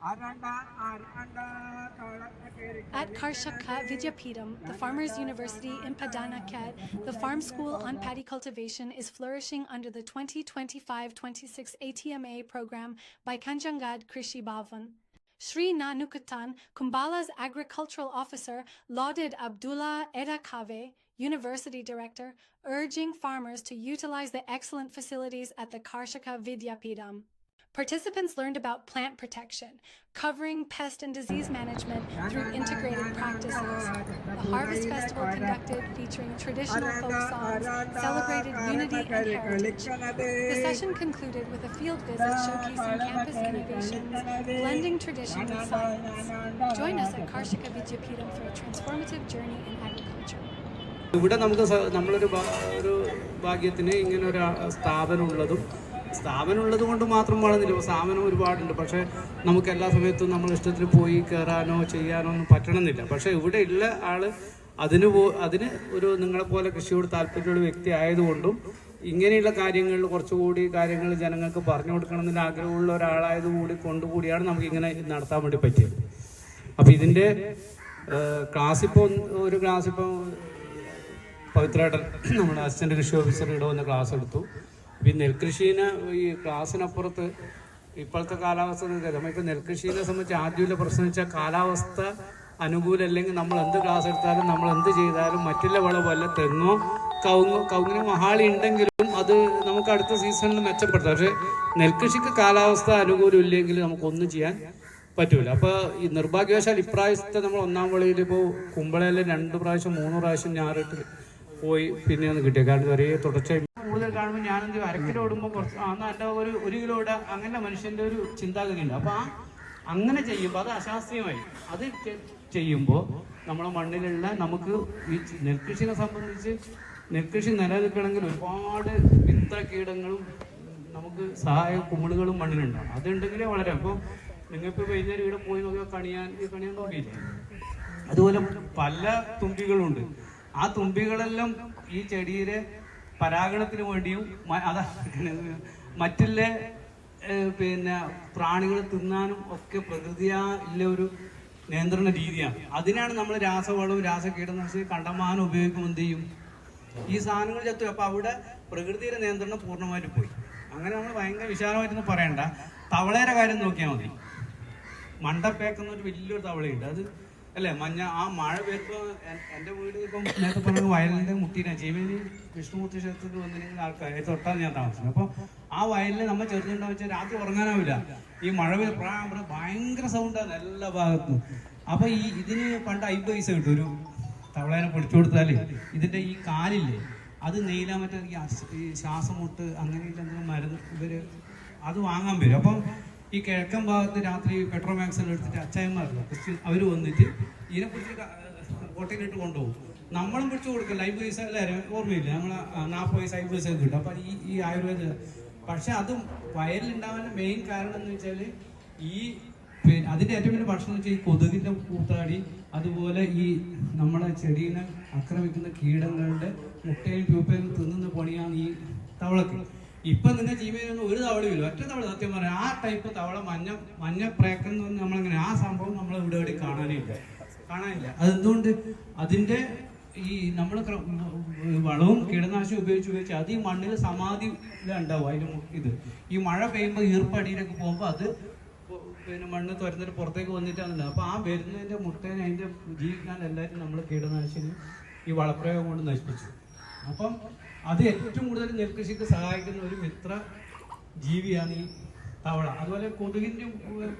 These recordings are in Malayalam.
At Karshaka Vidyapeetham, the Farmers University in Padanakat, the Farm School on Paddy Cultivation is flourishing under the 2025-26 ATMA program by Kanjangad Krishi Bhavan. Sri Nanukatan, Kumbala's agricultural officer, lauded Abdullah Edakave, University Director, urging farmers to utilize the excellent facilities at the Karshaka Vidyapeetham. Participants learned about plant protection, covering pest and disease management through integrated practices. The Harvest Festival conducted featuring traditional folk songs celebrated unity and heritage. The session concluded with a field visit showcasing campus innovations, blending tradition with science. Join us at Karshaka Vidyapeetham for a transformative journey in agriculture. ഇവിടെ നമുക്ക് നമ്മളൊരു ഭാഗ്യത്തിന് ഇങ്ങനെ ഒരു സ്ഥാപനമുള്ളത് കൊണ്ട് മാത്രം വേണമെന്നില്ല. സ്ഥാപനം ഒരുപാടുണ്ട്, പക്ഷേ നമുക്ക് എല്ലാ സമയത്തും നമ്മൾ ഇഷ്ടത്തിന് പോയി കയറാനോ ചെയ്യാനോ ഒന്നും പറ്റണമെന്നില്ല. പക്ഷേ ഇവിടെ ഉള്ള ആൾ അതിന് ഒരു നിങ്ങളെപ്പോലെ കൃഷിയോട് താല്പര്യമുള്ള വ്യക്തി ആയതുകൊണ്ടും ഇങ്ങനെയുള്ള കാര്യങ്ങളിൽ കുറച്ചുകൂടി കാര്യങ്ങൾ ജനങ്ങൾക്ക് പറഞ്ഞു കൊടുക്കണമെന്നുള്ള ആഗ്രഹമുള്ള ഒരാളായതുകൂടി കൊണ്ടുകൂടിയാണ് നമുക്കിങ്ങനെ നടത്താൻ വേണ്ടി പറ്റിയത്. അപ്പോൾ ഇതിൻ്റെ ക്ലാസ്സിപ്പോൾ പവിത്രേട്ടൻ നമ്മുടെ അസിസ്റ്റന്റ് കൃഷി ഓഫീസർ ഇവിടെ വന്ന് ക്ലാസ് എടുത്തു. ഈ നെൽകൃഷീനെ ഈ ക്ലാസ്സിനപ്പുറത്ത് ഇപ്പോഴത്തെ കാലാവസ്ഥ നമ്മളിപ്പോൾ നെൽകൃഷീനെ സംബന്ധിച്ച് ആദ്യമുള്ള പ്രശ്നം വെച്ചാൽ കാലാവസ്ഥ അനുകൂലമല്ലെങ്കിൽ നമ്മൾ എന്ത് ക്ലാസ് എടുത്താലും നമ്മൾ എന്ത് ചെയ്താലും മറ്റുള്ള വിളവല്ല തെങ്ങോ കവുങ്ങിന് മഹാളി ഉണ്ടെങ്കിലും അത് നമുക്ക് അടുത്ത സീസണിൽ മെച്ചപ്പെടുത്താം. പക്ഷേ നെൽകൃഷിക്ക് കാലാവസ്ഥ അനുകൂലമില്ലെങ്കിൽ നമുക്കൊന്നും ചെയ്യാൻ പറ്റൂല. അപ്പോൾ ഈ നിർഭാഗ്യവശാൽ ഇപ്രാവശ്യത്തെ നമ്മൾ ഒന്നാം വിളയിൽ ഇപ്പോൾ കുമ്പളയിൽ 2 പ്രാവശ്യം 3 പ്രാവശ്യം ഞാറിട്ട് പോയി പിന്നെ ഒന്ന് കിട്ടിയത്. കാരണം ഒരേ തുടർച്ചയായി കൂടുതൽ കാണുമ്പോൾ ഞാനെന്ത് അരക്കിലോ ഇടുമ്പോൾ കുറച്ച് എൻ്റെ 1 കിലോ ഇടുക, അങ്ങനെ മനുഷ്യൻ്റെ ഒരു ചിന്താഗതി ഉണ്ട്. അപ്പോൾ അങ്ങനെ ചെയ്യുമ്പോൾ അത് അശാസ്ത്രീയമായി. അത് ചെയ്യുമ്പോൾ നമ്മളെ മണ്ണിലുള്ള നമുക്ക് ഈ നെൽകൃഷിനെ സംബന്ധിച്ച് നെൽകൃഷി നിലനിൽക്കണമെങ്കിൽ ഒരുപാട് മിത്രകീടങ്ങളും നമുക്ക് സഹായ കുമിളുകളും മണ്ണിലുണ്ടാവും. അതുണ്ടെങ്കിലേ വളരെ. അപ്പോൾ നിങ്ങളിപ്പോൾ വൈകുന്നേരം ഇവിടെ പോയി നോക്കിയാൽ കണിയാൻ തുമ്പിയില്ല. അതുപോലെ പല തുമ്പികളുണ്ട്. ആ തുമ്പികളെല്ലാം ഈ ചെടിയുടെ പരാഗണത്തിന് വേണ്ടിയും മറ്റുള്ള പ്രാണികൾ തിന്നാനും ഒക്കെ പ്രകൃതിയുള്ള ഒരു നിയന്ത്രണ രീതിയാണ്. അതിനാണ് നമ്മൾ രാസവളവും രാസകീടനാശിനി കണ്ടമാനം ഉപയോഗിക്കുമ്പോൾ എന്ത് ചെയ്യും, ഈ സാധനങ്ങൾ ചത്തു. അപ്പോൾ അവിടെ പ്രകൃതിയുടെ നിയന്ത്രണം പൂർണ്ണമായിട്ട് പോയി. അങ്ങനെ നമ്മൾ ഭയങ്കര വിശാലമായിട്ടൊന്നും പറയണ്ട. തവളയുടെ കാര്യം നോക്കിയാൽ മതി. മണ്ടപ്പേക്കുന്ന ഒരു വലിയൊരു തവളയുണ്ട്. അത് അല്ലേ ആ മഴ വരുമ്പോൾ എൻ്റെ വീട് ഇപ്പം നേരത്തെ പറഞ്ഞ വയലിൻ്റെ മുട്ടീനാണ്. ജീവനി വിഷ്ണുമൂർത്തി ക്ഷേത്രത്തിൽ വന്നില്ലെങ്കിൽ ആൾക്കാർ തൊട്ടാണ് ഞാൻ താമസിക്കുന്നത്. അപ്പോൾ ആ വയലിൽ നമ്മൾ ചെറുതുണ്ടാ വെച്ചാൽ രാത്രി ഉറങ്ങാനാവില്ല. ഈ മഴ ഭയങ്കര സൗണ്ടാണ് എല്ലാ ഭാഗത്തും. അപ്പോൾ ഇതിന് പണ്ട് 50 പൈസ കിട്ടും ഒരു തവളേനെ പൊടിച്ചു കൊടുത്താൽ. ഇതിൻ്റെ ഈ കാലില്ലേ അത് നെയ്യാൻ പറ്റാൻ ഈ ശ്വാസം മുട്ട് അങ്ങനെയുള്ള എന്തെങ്കിലും മരുന്ന് അത് വാങ്ങാൻ വരും. അപ്പം ഈ കിഴക്കൻ ഭാഗത്ത് രാത്രി പെട്രോമാക്സിൽ എടുത്തിട്ട് അച്ചായന്മാരല്ല ക്രിസ്ത്യൻ അവർ വന്നിട്ട് ഇതിനെ പിടിച്ചിട്ട് കോട്ടയിലിട്ട് കൊണ്ടുപോകും. നമ്മളും പിടിച്ചു കൊടുക്കില്ല. 50 പൈസ എല്ലാവരും ഓർമ്മയില്ല. നമ്മൾ 40 പൈസ 50 പൈസ കിട്ടും. അപ്പം ഈ ആയുർവേദ പക്ഷെ അതും വയറിലുണ്ടാവാൻ മെയിൻ കാരണം എന്ന് വെച്ചാൽ അതിൻ്റെ ഏറ്റവും വലിയ ഭക്ഷണം എന്ന് വെച്ചാൽ ഈ കൊതുകിൻ്റെ കൂത്താടി, അതുപോലെ ഈ നമ്മളെ ചെടീനെ ആക്രമിക്കുന്ന കീടങ്ങളുടെ മുട്ടയും പ്യൂപ്പയും തിന്നുന്ന പണിയാണ് ഈ തവളക്ക്. ഇപ്പം നിങ്ങൾ ജീവിതം ഒരു തവളയില്ല, ഒറ്റ തവള. സത്യം പറയാം ആ ടൈപ്പ് തവള മഞ്ഞ പ്രേക്കെന്ന് പറഞ്ഞാൽ നമ്മളങ്ങനെ ആ സംഭവം നമ്മൾ ഇവിടെ കാണാനില്ല. അതെന്തുകൊണ്ട് അതിൻ്റെ ഈ നമ്മൾ വളവും കീടനാശിനി ഉപയോഗിച്ച് അത് ഈ മണ്ണിൽ സമാധിയിലുണ്ടാവും. അതിന് ഈ മഴ പെയ്യുമ്പോൾ ഈർപ്പടിയിലൊക്കെ പോകുമ്പോൾ അത് മണ്ണ് തുരന്നിട്ട് പുറത്തേക്ക് വന്നിട്ടാണ്. അപ്പോൾ ആ വരുന്നതിൻ്റെ മുട്ടേനെ അതിൻ്റെ ജീവിക്കാൻ എല്ലാവരും നമ്മൾ കീടനാശിനി ഈ വളപ്രയോഗം കൊണ്ട് നശിപ്പിച്ചു. അപ്പം അത് ഏറ്റവും കൂടുതൽ നെൽകൃഷിക്ക് സഹായിക്കുന്ന ഒരു മിത്ര ജീവിയാണ് ഈ തവള. അതുപോലെ കൊതുകിൻ്റെ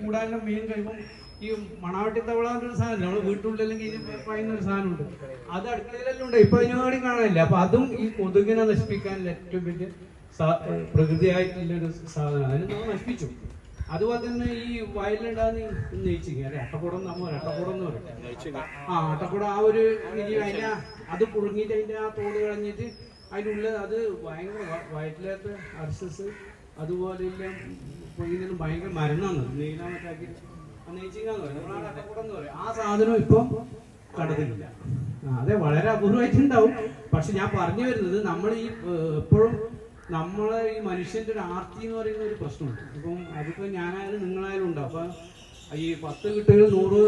കൂടാനുള്ള മീൻ കഴിയുമ്പം ഈ മണാവട്ടി തവള എന്നൊരു സാധനം നമ്മൾ വീട്ടിലുള്ളില്ലെങ്കിൽ പറയുന്ന ഒരു സാധനമുണ്ട്. അത് അടുക്കളയിലെല്ലാം ഉണ്ട്. ഇപ്പൊ അതിനോടി കാണാനില്ല. അപ്പൊ അതും ഈ കൊതുകിനെ നശിപ്പിക്കാനുള്ള ഏറ്റവും വലിയ പ്രകൃതിയായിട്ടുള്ളൊരു സാധനം. അതിന് നമ്മൾ നശിപ്പിച്ചു. അതുപോലെ തന്നെ ഈ വയലിലുണ്ടാകുന്ന നെയ്ച്ചിങ്ങ അല്ലെ അട്ടക്കുടം എന്ന് പറയും. അട്ടക്കുടം ആ ഒരു അതിനെ അത് പുഴുങ്ങിയിട്ട് അതിന്റെ ആ തോട് കളഞ്ഞിട്ട് അതിനുള്ള അത് ഭയങ്കര വയറ്റിലകത്ത് അർസസ് അതുപോലെയുള്ള പൊയ്യുന്നതിന് ഭയങ്കര മരുന്നാണ്. നെയ്യാമറ്റാക്കി നെയ്ച്ചിങ്ങാന്ന് പറയും. നമ്മളാണ് അട്ടക്കുടം എന്ന് പറയും. ആ സാധനം ഇപ്പം കടത്തില്ല. അതെ, വളരെ അപൂർവമായിട്ടുണ്ടാവും. പക്ഷെ ഞാൻ പറഞ്ഞു വരുന്നത് നമ്മൾ ഈ എപ്പോഴും നമ്മളെ ഈ മനുഷ്യന്റെ ഒരു ആർത്തി എന്ന് പറയുന്ന ഒരു പ്രശ്നമുണ്ട്. ഇപ്പം അതിപ്പോൾ ഞാനായാലും നിങ്ങളായാലും ഉണ്ടാവും. അപ്പം ഈ 10 കിട്ടുകൾ 100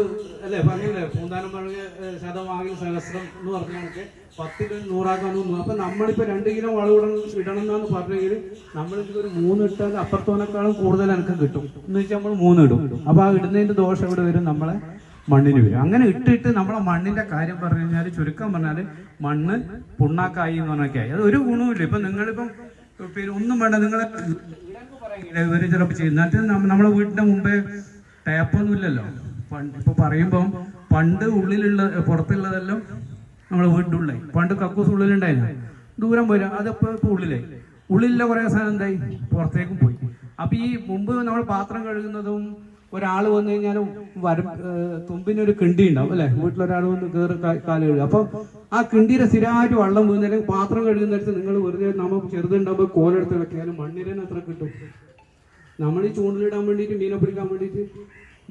അല്ലേ പറഞ്ഞില്ലേ, പൂന്താനം പറഞ്ഞ ശതമാകിൽ സഹസ്രം എന്ന് പറഞ്ഞാൽ 10 കിലോ 100 100. അപ്പൊ നമ്മളിപ്പോ 2 കിലോ വളം ഇടണം എന്നാണ് പറഞ്ഞെങ്കിൽ നമ്മളിപ്പോ ഒരു 3 ഇട്ടാൽ അപ്പുറത്തോനേക്കാളും കൂടുതൽ എനിക്ക് കിട്ടും എന്ന് വെച്ചാൽ നമ്മൾ 3 ഇടും. അപ്പൊ ആ ഇടുന്നതിന്റെ ദോഷം എവിടെ വരും? നമ്മളെ മണ്ണിന് വരും. അങ്ങനെ ഇട്ടിട്ട് നമ്മളെ മണ്ണിന്റെ കാര്യം പറഞ്ഞു കഴിഞ്ഞാൽ ചുരുക്കം പറഞ്ഞാൽ മണ്ണ് പുണ്ണാക്കായി എന്ന് പറഞ്ഞൊക്കെ ആയി. അത് ഒരു ഗുണവുമില്ല. ഇപ്പൊ നിങ്ങളിപ്പം പിന്നെ ഒന്നും വേണ്ട, നിങ്ങളെ ഇവര് ചിലപ്പോൾ ചെയ്യും. എന്നിട്ട് നമ്മളെ വീടിന്റെ മുമ്പേ ടാപ്പൊന്നും ഇല്ലല്ലോ. ഇപ്പൊ പറയുമ്പം പണ്ട് പുറത്തുള്ളതെല്ലാം നമ്മളെ വീടിന്റെ ഉള്ളിൽ പണ്ട് കക്കൂസ് ഉള്ളിലുണ്ടായിരുന്നു, ദൂരം വരും. അതിപ്പോ ഉള്ളിലുള്ള കുറെ സാധനം എന്തായി പുറത്തേക്കും പോയി. അപ്പൊ ഈ മുമ്പ് നമ്മൾ പാത്രം കഴുകുന്നതും ഒരാൾ വന്നു കഴിഞ്ഞാൽ തുമ്പിനൊരു കിണ്ടി ഉണ്ടാവും അല്ലെ, വീട്ടിലൊരാൾ വന്ന് കയറി കാല് കഴുകുക. അപ്പൊ ആ കിണ്ടിയുടെ സ്ഥിരമായിട്ട് വെള്ളം വീഴുന്നതിന് പാത്രം കഴുകുന്നിടത്ത് നിങ്ങൾ വെറുതെ നമുക്ക് ചെറുതുണ്ടാകുമ്പോൾ കോലെടുത്ത് വെക്കിയാലും മണ്ണിരന് എത്ര കിട്ടും? നമ്മൾ ഈ ചൂണ്ടിലിടാൻ വേണ്ടിയിട്ട് മീനെ പിടിക്കാൻ വേണ്ടിയിട്ട്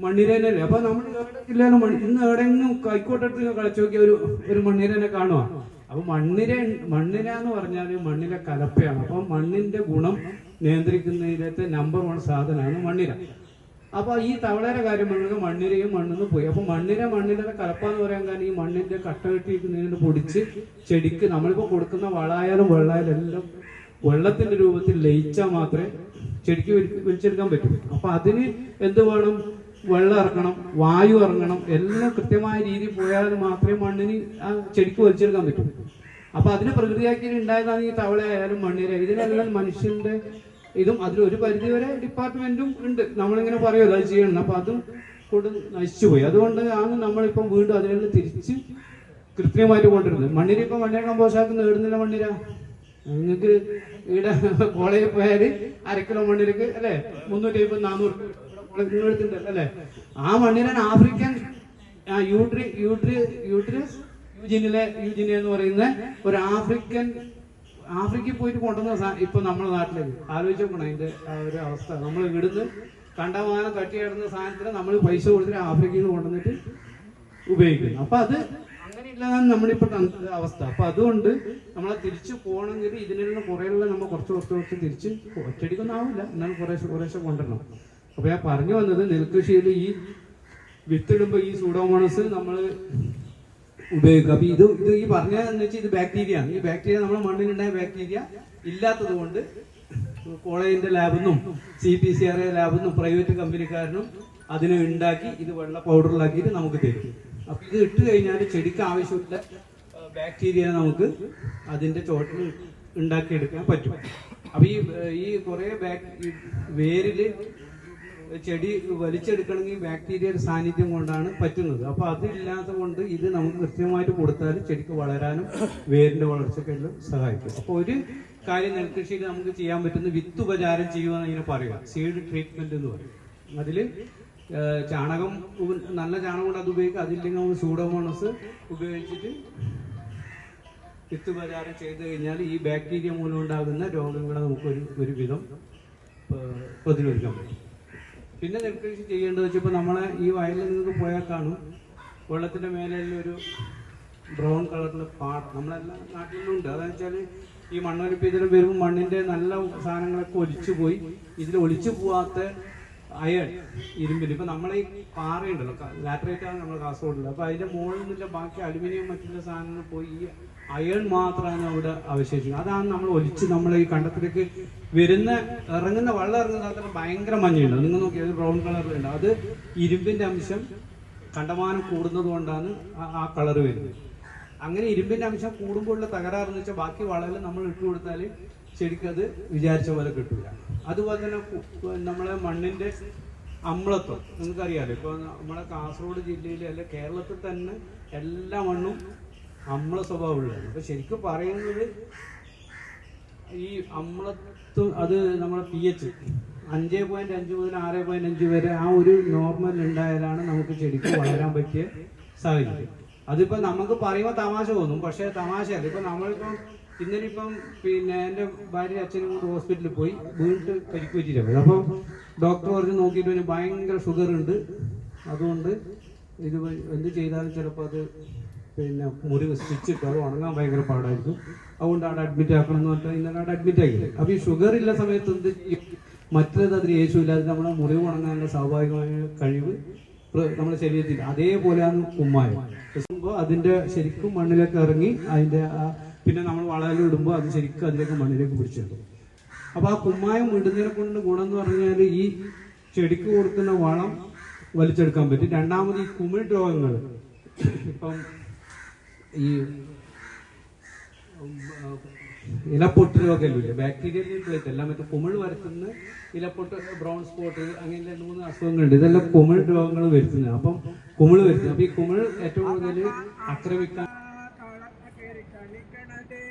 മണ്ണിരനല്ലേ. അപ്പൊ നമ്മൾ ജില്ലയിലും ഇന്ന് എവിടെയെങ്കിലും കൈക്കോട്ടെടുത്ത് കളിച്ചു നോക്കിയ ഒരു മണ്ണിരനെ കാണുക. അപ്പൊ മണ്ണിര എന്ന് പറഞ്ഞാല് മണ്ണിലെ കലപ്പയാണ്. അപ്പൊ മണ്ണിന്റെ ഗുണം നിയന്ത്രിക്കുന്നതിലത്തെ നമ്പർ 1 സാധനമാണ് മണ്ണിര. അപ്പൊ ഈ തവളയുടെ കാര്യം പറഞ്ഞാൽ മണ്ണിരയും മണ്ണിന്ന് പോയി. അപ്പൊ മണ്ണിലെ കലപ്പാന്ന് പറയാൻ കാരണം ഈ മണ്ണിന്റെ കട്ട കെട്ടിയിരിക്കുന്നതിന് പൊടിച്ച് ചെടിക്ക് നമ്മളിപ്പോ കൊടുക്കുന്ന വളമായാലും വെള്ളമായാലും എല്ലാം വെള്ളത്തിന്റെ രൂപത്തിൽ ലയിച്ചാൽ മാത്രമേ ചെടിക്ക് വലിച്ചെടുക്കാൻ പറ്റും. അപ്പൊ അതിന് എന്ത് വേണം? വെള്ളം ഇറങ്ങണം, വായു ഇറങ്ങണം, എല്ലാം കൃത്യമായ രീതിയിൽ പോയാൽ മാത്രമേ മണ്ണിന് ആ ചെടിക്ക് വലിച്ചെടുക്കാൻ പറ്റൂ. അപ്പൊ അതിന് പ്രകൃതിയാക്കി ഉണ്ടായതാണ് ഈ തവളയായാലും മണ്ണിര. ഇതിനെല്ലാം മനുഷ്യന്റെ ഇതും അതിലൊരു പരിധിവരെ ഡിപ്പാർട്ട്മെന്റും ഉണ്ട്. നമ്മളിങ്ങനെ പറയുമല്ലോ അത് ചെയ്യണം. അപ്പൊ അതും കൊണ്ട് നശിച്ചുപോയി. അതുകൊണ്ട് ആണ് നമ്മളിപ്പം വീണ്ടും അതിനെല്ലാം തിരിച്ച് കൃത്യമായിട്ട് കൊണ്ടിരുന്നത്. മണ്ണിര ഇപ്പൊ മണ്ണിര കമ്പോസാക്കുന്ന നേടുന്നില്ല. മണ്ണിര നിങ്ങൾക്ക് ഇവിടെ കോളേജിൽ പോയാല് 1/2 കിലോ മണ്ണിരക്ക് അല്ലെ 350 400 എടുത്തിട്ടുണ്ട് അല്ലെ. ആ മണ്ണിരൻ ആഫ്രിക്കൻ യൂട്രസ് യൂജിനിയ എന്ന് പറയുന്ന ഒരു ആഫ്രിക്കയിൽ പോയിട്ട് കൊണ്ടുവന്ന ഇപ്പൊ നമ്മുടെ നാട്ടിലേക്ക് ആലോചിച്ചോക്കണം അതിന്റെ ഒരു അവസ്ഥ. നമ്മൾ ഇവിടുന്ന് കണ്ടമാനം തട്ടിയിടുന്ന സാധനത്തിന് നമ്മൾ പൈസ കൊടുത്തിട്ട് ആഫ്രിക്കയിൽ നിന്ന് കൊണ്ടുവന്നിട്ട് ഉപയോഗിക്കുന്നു. അപ്പൊ അത് അങ്ങനെയില്ലാതാണ് നമ്മളിപ്പോ അവസ്ഥ. അപ്പൊ അതുകൊണ്ട് നമ്മളെ തിരിച്ചു പോകണമെങ്കിൽ ഇതിനെല്ലാം കുറേയുള്ള നമ്മൾ കുറച്ച് തിരിച്ച് ഒറ്റടിക്കൊന്നും ആവില്ല, എന്നാലും കുറേശ്ശെ കൊണ്ടുവരണം. അപ്പൊ ഞാൻ പറഞ്ഞു വന്നത് നെൽകൃഷിയിൽ ഈ വിത്തിടുമ്പോ ഈ സൂഡോമോണസ് നമ്മൾ ഉപയോഗിക്കുക. അപ്പൊ ഇത് ഈ പറഞ്ഞതെന്ന് വെച്ചാൽ ഇത് ബാക്ടീരിയ ആണ്. ഈ ബാക്ടീരിയ നമ്മുടെ മണ്ണിലുണ്ടായ ബാക്ടീരിയ ഇല്ലാത്തത് കൊണ്ട് കോളേജിന്റെ ലാബിന്നും CPCRA ലാബിന്നും പ്രൈവറ്റ് കമ്പനിക്കാരനും അതിനെ ഉണ്ടാക്കി ഇത് വെള്ള പൗഡറിലാക്കിയിട്ട് നമുക്ക് തരും. അപ്പൊ ഇത് ഇട്ട് കഴിഞ്ഞാൽ ചെടിക്ക് ആവശ്യമുള്ള ബാക്ടീരിയ നമുക്ക് അതിന്റെ ചോട്ടിൽ ഉണ്ടാക്കിയെടുക്കാൻ പറ്റും. അപ്പൊ ഈ കുറെ വേരില് ചെടി വലിച്ചെടുക്കണമെങ്കിൽ ബാക്ടീരിയയുടെ സാന്നിധ്യം കൊണ്ടാണ് പറ്റുന്നത്. അപ്പൊ അതില്ലാത്ത കൊണ്ട് ഇത് നമുക്ക് കൃത്യമായിട്ട് കൊടുത്താൽ ചെടിക്ക് വളരാനും വേരിന്റെ വളർച്ചയ്ക്കെല്ലാം സഹായിക്കും. അപ്പൊ ഒരു കാര്യം നെൽകൃഷിയിൽ നമുക്ക് ചെയ്യാൻ പറ്റുന്ന വിത്തുപചാരം ചെയ്യുക ഇങ്ങനെ പറയുക, സീഡ് ട്രീറ്റ്മെന്റ് എന്ന് പറയും. അതില് ചാണകം, നല്ല ചാണകം കൊണ്ട് അത് ഉപയോഗിക്കുക. അതില്ലെങ്കിൽ നമുക്ക് സൂഡോമോണസ് ഉപയോഗിച്ചിട്ട് വിത്തുപചാരം ചെയ്ത് കഴിഞ്ഞാൽ ഈ ബാക്ടീരിയ മൂലം ഉണ്ടാകുന്ന രോഗങ്ങളെ നമുക്ക് ഒരു വിധം പ്രതിരോധിക്കാൻ പറ്റും. പിന്നെ നെൽകൃഷി ചെയ്യേണ്ടത് വെച്ചപ്പോൾ നമ്മളെ ഈ വയലിൽ നിങ്ങൾക്ക് പോയാൽ കാണും വെള്ളത്തിന്റെ മേലെയുള്ള ഒരു ബ്രൗൺ കളറിലെ പാടം നമ്മളെല്ലാം നാട്ടിലും ഉണ്ട്. അതെന്ന് വെച്ചാൽ ഈ മണ്ണൊലിപ്പ് ഇതിൽ വരുമ്പോൾ മണ്ണിന്റെ നല്ല സാധനങ്ങളൊക്കെ ഒലിച്ചു പോയി. ഇതിൽ ഒലിച്ചു പോവാത്ത അയൺ, ഇരുമ്പിന്, ഇപ്പൊ നമ്മളെ ഈ പാറയുണ്ടല്ലോ, ലാറ്ററേറ്റ് ആണ് നമ്മൾ കാസർഗോഡിൽ. അപ്പൊ അതിന്റെ മുകളിൽ നിന്നില്ല ബാക്കി അലുമിനിയം മറ്റുള്ള സാധനങ്ങൾ പോയി ഈ അയൺ മാത്രമാണ് അവിടെ അവശേഷിക്കുന്നത്. അതാണ് നമ്മൾ ഒലിച്ച് നമ്മളെ ഈ കണ്ടത്തിലേക്ക് ഇറങ്ങുന്ന വെള്ളം ഇറങ്ങുന്ന സ്ഥലത്തിന് ഭയങ്കര മഞ്ഞയുണ്ട്. നിങ്ങൾ നോക്കിയാൽ ബ്രൗൺ കളറിലുണ്ട്. അത് ഇരുമ്പിന്റെ അംശം കണ്ടമാനം കൂടുന്നത് കൊണ്ടാണ് ആ കളർ വരുന്നത്. അങ്ങനെ ഇരുമ്പിന്റെ അംശം കൂടുമ്പോഴുള്ള തകരാറെന്ന് വെച്ചാൽ ബാക്കി വളരെല്ലാം നമ്മൾ ഇട്ട് കൊടുത്താൽ ശരിക്കത് വിചാരിച്ച പോലെ കിട്ടില്ല. അതുപോലെ തന്നെ നമ്മളെ മണ്ണിന്റെ അമ്ലത്വം നിങ്ങൾക്കറിയാലോ. ഇപ്പൊ നമ്മളെ കാസർഗോഡ് ജില്ലയിൽ അല്ലെ കേരളത്തിൽ തന്നെ എല്ലാ മണ്ണും അമ്ല സ്വഭാവമുള്ളതാണ്. അപ്പൊ ശരിക്കും പറയുന്നത് ഈ അമ്ലത്വം അത് നമ്മളെ pH 5.5 മുതൽ 6.5 വരെ ആ ഒരു നോർമൽ ഉണ്ടായാലാണ് നമുക്ക് ചെടിക്ക് വളരാൻ പറ്റിയ സാഹചര്യം. അതിപ്പോ നമുക്ക് പറയുമ്പോൾ തമാശ തോന്നും, പക്ഷെ തമാശയല്ല. ഇപ്പൊ നമ്മളിപ്പം ഇന്നലിപ്പം പിന്നെ എൻ്റെ ഭാര്യ അച്ഛനും കൊണ്ട് ഹോസ്പിറ്റലിൽ പോയി വീണിട്ട് പരിക്ക് പറ്റിയില്ല. അപ്പോൾ ഡോക്ടർ പറഞ്ഞ് നോക്കിയിട്ട് ഭയങ്കര ഷുഗർ ഉണ്ട്, അതുകൊണ്ട് ഇത് എന്ത് ചെയ്താലും ചിലപ്പോൾ അത് പിന്നെ മുറിവ് സ്റ്റിച്ചിട്ട് അത് ഉണങ്ങാൻ ഭയങ്കര പാടായിരിക്കും, അതുകൊണ്ട് അവിടെ അഡ്മിറ്റ് ആക്കണം എന്ന് പറഞ്ഞാൽ ഇന്നലെ അവിടെ അഡ്മിറ്റ് ആക്കി. അപ്പോൾ ഈ ഷുഗർ ഇല്ല സമയത്ത് എന്ത് ചെയ്യും? മറ്റേത് അതിന് യേശുവില്ല. അത് നമ്മുടെ മുറിവ് ഉണങ്ങാനുള്ള സ്വാഭാവികമായ കഴിവ് നമ്മുടെ ശരീരത്തിൽ അതേപോലെയാണ് കുമ്മായം. അതിന്റെ ശരിക്കും മണ്ണിലേക്ക് ഇറങ്ങി അതിന്റെ പിന്നെ നമ്മൾ വളയിലിടുമ്പോൾ അത് ശരിക്കും അതിലേക്ക് മണ്ണിലേക്ക് പിടിച്ചെടുക്കും. അപ്പൊ ആ കുമ്മായം ഇടുന്നതിനെ കൊണ്ട് ഗുണം എന്ന് പറഞ്ഞാൽ ഈ ചെടിക്ക് കൊടുക്കുന്ന വളം വലിച്ചെടുക്കാൻ പറ്റും. രണ്ടാമത് ഈ കുമിൾ രോഗങ്ങൾ, ഇപ്പം ഈ ഇലപ്പൊട്ട് രോഗമില്ല, ബാക്ടീരിയൽ എല്ലാം മറ്റേ കുമിൾ വരുത്തുന്ന ഇലപ്പൊട്ട്, ബ്രൗൺ സ്പോട്ട്, അങ്ങനെ 2-3 അസുഖങ്ങളുണ്ട്. ഇതെല്ലാം കുമിൾ രോഗങ്ങൾ വരുത്തുന്നത്. അപ്പം കുമിൾ വരുത്തുന്നത്. അപ്പൊ ഈ കുമിൾ ഏറ്റവും കൂടുതൽ ആക്രമിക്കാൻ കളിക്കണതേ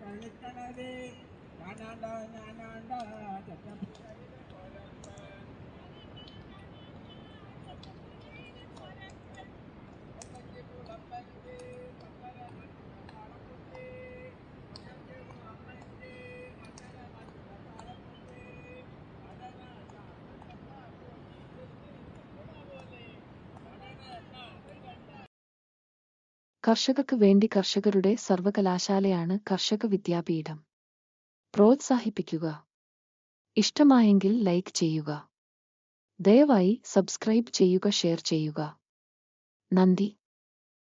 കളിക്കണതേ ഞാനാണ്ട ഞാനാണ്ട കർഷകർക്ക് വേണ്ടി കർഷകരുടെ സർവകലാശാലയാണ് കർഷക വിദ്യാപീഠം. പ്രോത്സാഹിപ്പിക്കുക. ഇഷ്ടമായെങ്കിൽ ലൈക്ക് ചെയ്യുക. ദയവായി സബ്സ്ക്രൈബ് ചെയ്യുക, ഷെയർ ചെയ്യുക. നന്ദി.